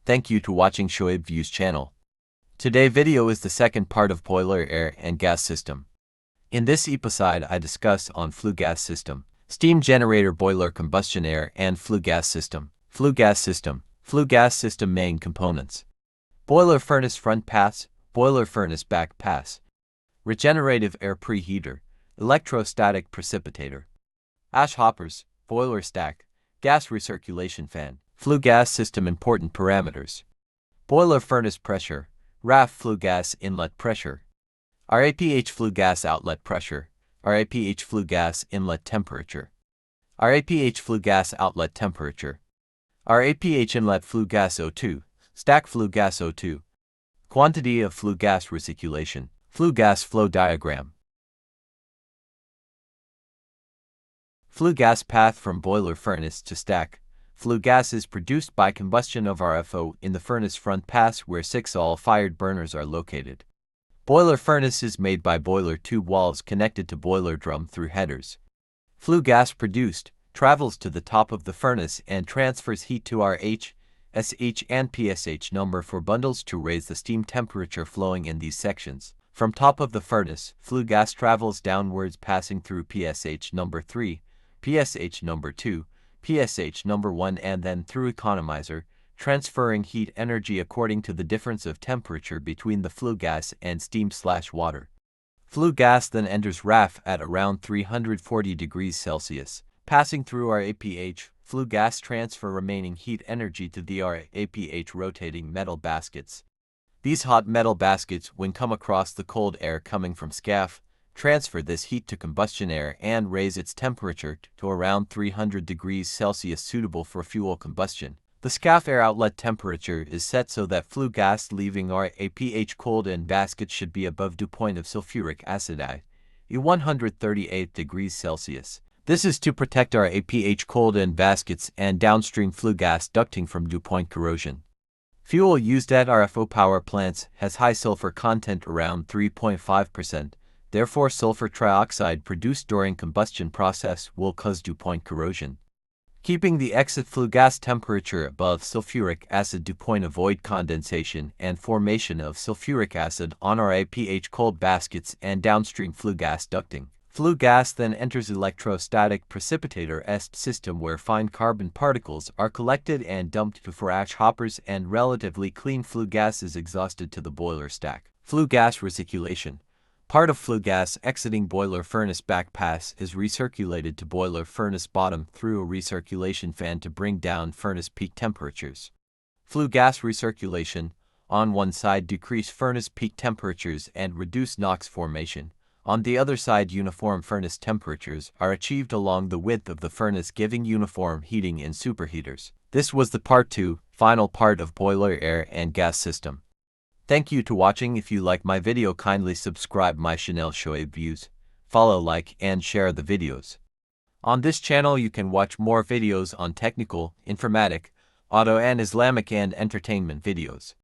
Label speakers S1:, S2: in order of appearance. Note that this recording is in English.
S1: Thank you to watching Shoaib Views channel. Today video is the second part of boiler air and gas system. In this episode I discuss on flue gas system, steam generator boiler combustion air and flue gas system. Flue gas system main components. Boiler furnace front pass, boiler furnace back pass. Regenerative air preheater, electrostatic precipitator. Ash hoppers, boiler stack, gas recirculation fan. Flue gas system important parameters. Boiler furnace pressure, RAF flue gas inlet pressure. RAPH flue gas outlet pressure, RAPH flue gas inlet temperature. RAPH flue gas outlet temperature. RAPH inlet flue gas O2, stack flue gas O2. Quantity of flue gas recirculation, flue gas flow diagram. Flue gas path from boiler furnace to stack. Flue gas is produced by combustion of RFO in the furnace front pass where 6 all-fired burners are located. Boiler furnace is made by boiler tube walls connected to boiler drum through headers. Flue gas produced travels to the top of the furnace and transfers heat to RH, SH and PSH number for bundles to raise the steam temperature flowing in these sections. From top of the furnace, flue gas travels downwards passing through PSH number 3, PSH number 2, PSH number 1 and then through economizer, transferring heat energy according to the difference of temperature between the flue gas and steam/water. Flue gas then enters RAF at around 340 degrees Celsius, passing through RAPH. Flue gas transfer remaining heat energy to the RAPH rotating metal baskets. These hot metal baskets, when come across the cold air coming from SCAF, transfer this heat to combustion air and raise its temperature to around 300 degrees Celsius suitable for fuel combustion. The SCAF air outlet temperature is set so that flue gas leaving RAPH cold end basket should be above dew point of sulfuric acid at 138 degrees Celsius. This is to protect RAPH cold end baskets and downstream flue gas ducting from dew point corrosion. Fuel used at RFO power plants has high sulfur content around 3.5%. Therefore, sulfur trioxide produced during combustion process will cause dew point corrosion. Keeping the exit flue gas temperature above sulfuric acid dew point avoid condensation and formation of sulfuric acid on RAPH cold baskets and downstream flue gas ducting. Flue gas then enters electrostatic precipitator ESP system where fine carbon particles are collected and dumped before ash hoppers and relatively clean flue gas is exhausted to the boiler stack. Flue gas recirculation. Part of flue gas exiting boiler furnace back pass is recirculated to boiler furnace bottom through a recirculation fan to bring down furnace peak temperatures. Flue gas recirculation, on one side decrease furnace peak temperatures and reduce NOx formation. On the other side uniform furnace temperatures are achieved along the width of the furnace giving uniform heating in superheaters. This was the part 2, final part of boiler air and gas system. Thank you to watching. If you like my video kindly subscribe my channel Shoaib Views, follow, like and share the videos. On this channel you can watch more videos on technical, informatic, auto and Islamic and entertainment videos.